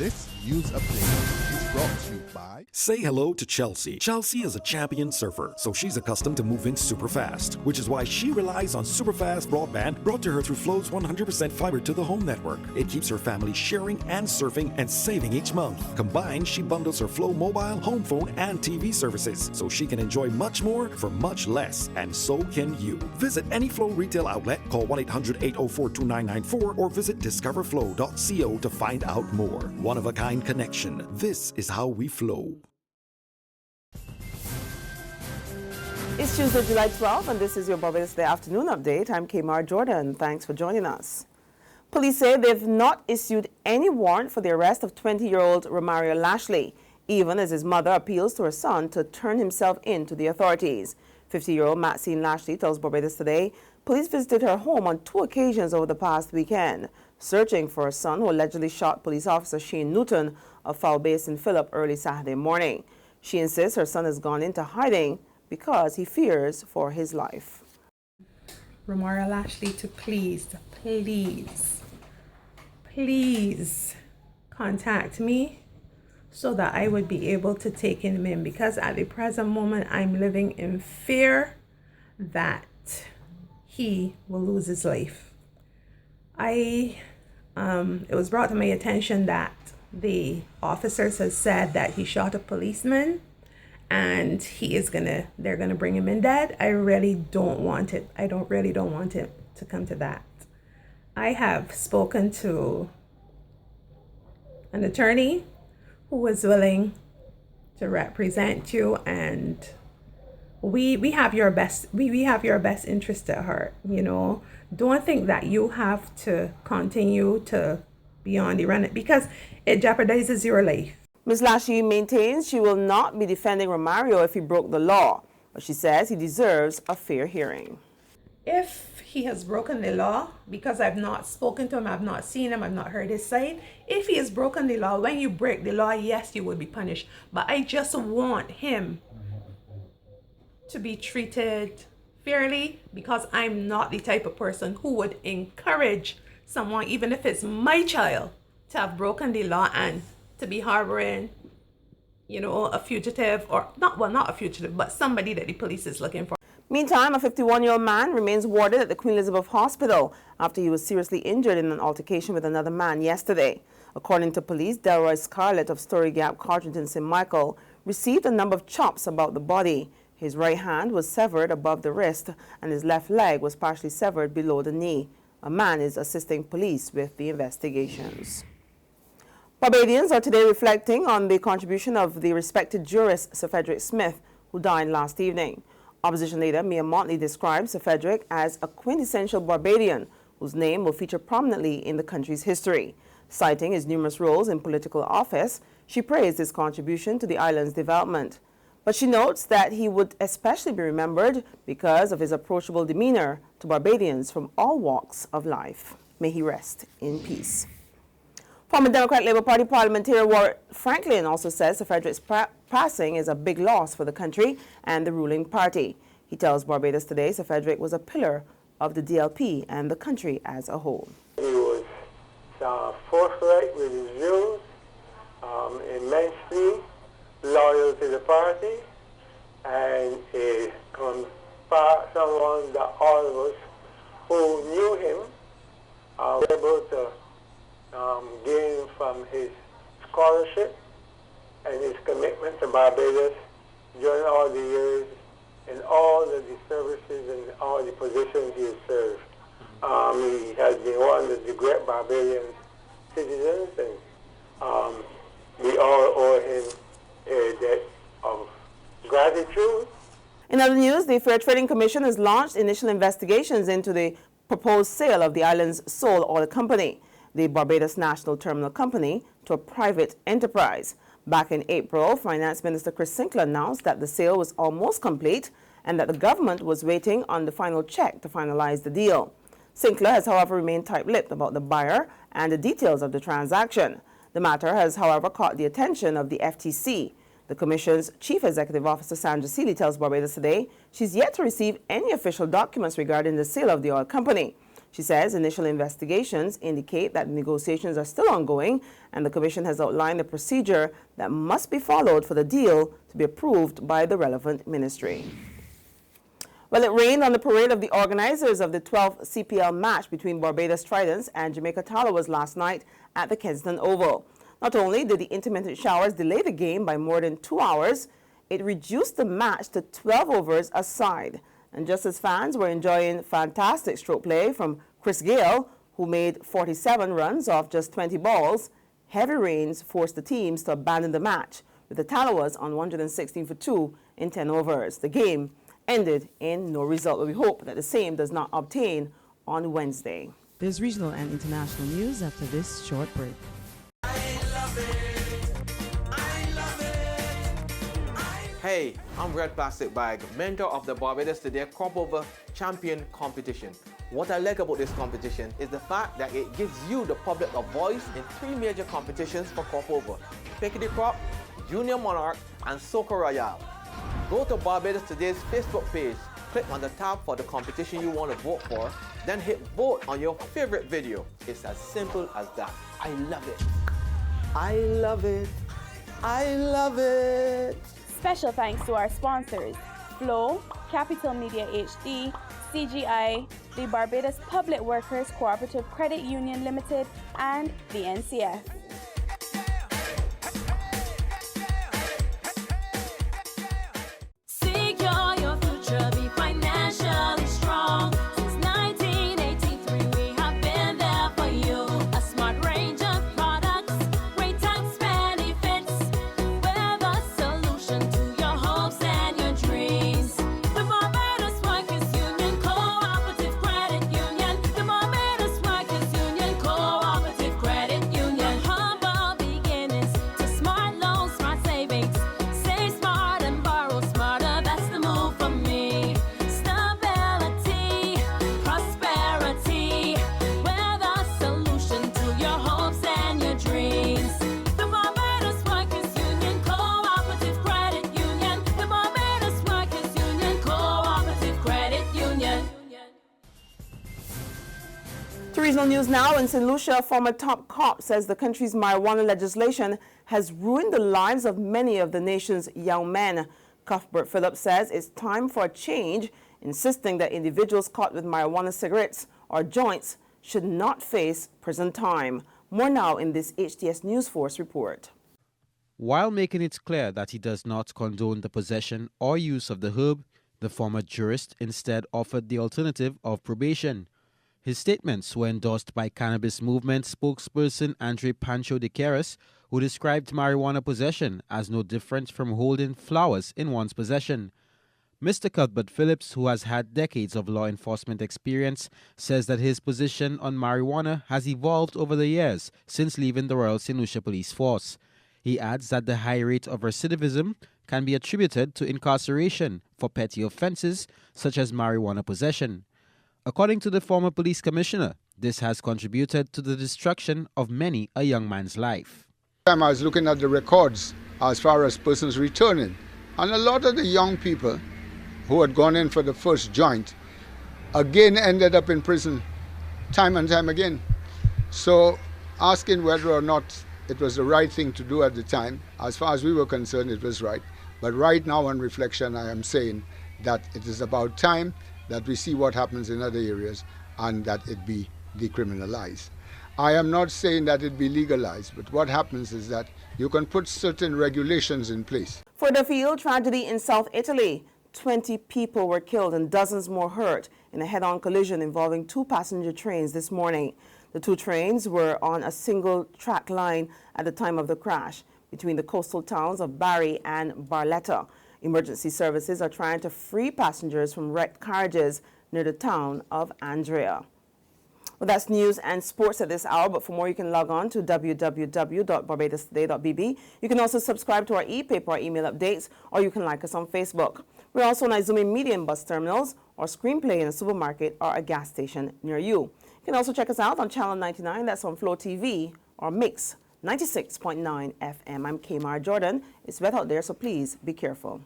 This news update is brought to you by... Say hello to Chelsea. Chelsea is a champion surfer, so she's accustomed to moving super fast, which is why she relies on super fast broadband brought to her through Flow's 100% fiber to the home network. It keeps her family sharing and surfing and saving each month. Combined, she bundles her Flow mobile, home phone, and TV services, so she can enjoy much more for much less, and so can you. Visit any Flow retail outlet, call 1-800-804-2994, or visit discoverflow.co to find out more. One-of-a-kind connection. This is how we flow. It's Tuesday, July 12th, and this is your Barbados Day Afternoon Update. I'm Kamar Jordan. Thanks for joining us. Police say they've not issued any warrant for the arrest of 20-year-old Romario Lashley, even as his mother appeals to her son to turn himself in to the authorities. 50-year-old Maxine Lashley tells Barbados Today police visited her home on 2 occasions over the past weekend, searching for her son who allegedly shot police officer Shane Newton of Foul Bay St. Philip early Saturday morning. She insists her son has gone into hiding because he fears for his life. Romario Lashley to please contact me so that I would be able to take him in, because at the present moment I'm living in fear that he will lose his life. It was brought to my attention that the officers have said that he shot a policeman and they're gonna bring him in dead. I really don't want it. I don't want it to come to that. I have spoken to an attorney who was willing to represent you, and we have your best interest at heart. Don't think that you have to continue to be on the run, because it jeopardizes your life. Ms. Lashley maintains she will not be defending Romario if he broke the law, but she says he deserves a fair hearing. If he has broken the law, because I've not spoken to him, I've not seen him, I've not heard his side. If he has broken the law, when you break the law, yes, you would be punished. But I just want him to be treated fairly, because I'm not the type of person who would encourage someone, even if it's my child, to have broken the law and to be harboring, a fugitive, or not a fugitive, but somebody that the police is looking for. Meantime, a 51-year-old man remains warded at the Queen Elizabeth Hospital after he was seriously injured in an altercation with another man yesterday. According to police, Delroy Scarlett of Story Gap, Carterton, St. Michael, received a number of chops about the body. His right hand was severed above the wrist, and his left leg was partially severed below the knee. A man is assisting police with the investigations. Barbadians are today reflecting on the contribution of the respected jurist Sir Frederick Smith, who died last evening. Opposition leader Mia Motley describes Sir Frederick as a quintessential Barbadian whose name will feature prominently in the country's history. Citing his numerous roles in political office, she praised his contribution to the island's development. But she notes that he would especially be remembered because of his approachable demeanor to Barbadians from all walks of life. May he rest in peace. Former Democrat Labour Party parliamentarian Warren Franklin also says Sir Frederick's passing is a big loss for the country and the ruling party. He tells Barbados Today Sir Frederick was a pillar of the DLP and the country as a whole. He was forthright with his views, immensely loyal to the party, and someone that all of us who knew him were able to gain from his scholarship and his commitment to Barbados during all the years and all of the services and all the positions he has served. He has been one of the great Barbadian citizens, and we all owe him a debt of gratitude. In other news, the Fair Trading Commission has launched initial investigations into the proposed sale of the island's sole oil company, the Barbados National Terminal Company, to a private enterprise. Back in April, Finance Minister Chris Sinclair announced that the sale was almost complete and that the government was waiting on the final check to finalize the deal. Sinclair has, however, remained tight-lipped about the buyer and the details of the transaction. The matter has, however, caught the attention of the FTC. The Commission's Chief Executive Officer Sandra Seeley tells Barbados Today she's yet to receive any official documents regarding the sale of the oil company. She says initial investigations indicate that negotiations are still ongoing, and the Commission has outlined a procedure that must be followed for the deal to be approved by the relevant ministry. Well, it rained on the parade of the organizers of the 12th CPL match between Barbados Tridents and Jamaica Tallowers last night at the Kensington Oval. Not only did the intermittent showers delay the game by more than 2 hours, it reduced the match to 12 overs a side. And just as fans were enjoying fantastic stroke play from Chris Gale, who made 47 runs off just 20 balls, heavy rains forced the teams to abandon the match, with the Tallowers on 116 for 2 in 10 overs. The game ended in no result, but we hope that the same does not obtain on Wednesday. There's regional and international news after this short break. Hey, I'm Red Plastic Bag, mentor of the Barbados Today Crop Over Champion Competition. What I like about this competition is the fact that it gives you, the public, a voice in 3 major competitions for crop over: Pickety Crop, Junior Monarch, and Soca Royale. Go to Barbados Today's Facebook page, click on the tab for the competition you want to vote for, then hit vote on your favorite video. It's as simple as that. I love it. I love it. I love it. Special thanks to our sponsors, Flow, Capital Media HD, CGI, the Barbados Public Workers Cooperative Credit Union Limited, and the NCF. Secure your future, be financially strong. Since 1983, we have been there for you. A smart range of products, great tax benefits. We're the solution to your hopes and your dreams. The Barbados Workers Union Cooperative Credit Union. The Barbados Workers Union Cooperative Credit Union. Humble beginnings to smart loans, smart savings. Save smart and borrow smarter. That's the move for me. Stability, prosperity. We're the solution to your hopes and your dreams. The Barbados Workers Union Cooperative Credit Union. The Barbados Workers Union Cooperative Credit Union. To regional news now, in St. Lucia, a former top cop says the country's marijuana legislation has ruined the lives of many of the nation's young men. Cuthbert Phillips says it's time for a change, insisting that individuals caught with marijuana cigarettes or joints should not face prison time. More now in this HTS News Force report. While making it clear that he does not condone the possession or use of the herb, the former jurist instead offered the alternative of probation. His statements were endorsed by cannabis movement spokesperson Andre Pancho de Queiroz, who described marijuana possession as no different from holding flowers in one's possession. Mr. Cuthbert Phillips, who has had decades of law enforcement experience, says that his position on marijuana has evolved over the years since leaving the Royal St. Lucia Police Force. He adds that the high rate of recidivism can be attributed to incarceration for petty offenses such as marijuana possession. According to the former police commissioner, this has contributed to the destruction of many a young man's life. I was looking at the records as far as persons returning, and a lot of the young people who had gone in for the first joint again ended up in prison time and time again. So asking whether or not it was the right thing to do at the time, as far as we were concerned, it was right. But right now on reflection, I am saying that it is about time that we see what happens in other areas and that it be decriminalized. I am not saying that it be legalized, but what happens is that you can put certain regulations in place. Further afield, tragedy in South Italy. 20 people were killed and dozens more hurt in a head-on collision involving 2 passenger trains this morning. The 2 trains were on a single track line at the time of the crash between the coastal towns of Bari and Barletta. Emergency services are trying to free passengers from wrecked carriages near the town of Andrea. Well, that's news and sports at this hour, but for more you can log on to www.barbadostoday.bb. You can also subscribe to our e-paper or email updates, or you can like us on Facebook. We're also on Izumi Media and bus terminals, or Screenplay in a supermarket or a gas station near you. You can also check us out on Channel 99, that's on Flow TV, or Mix 96.9 FM. I'm Kamar Jordan. It's wet out there, so please be careful.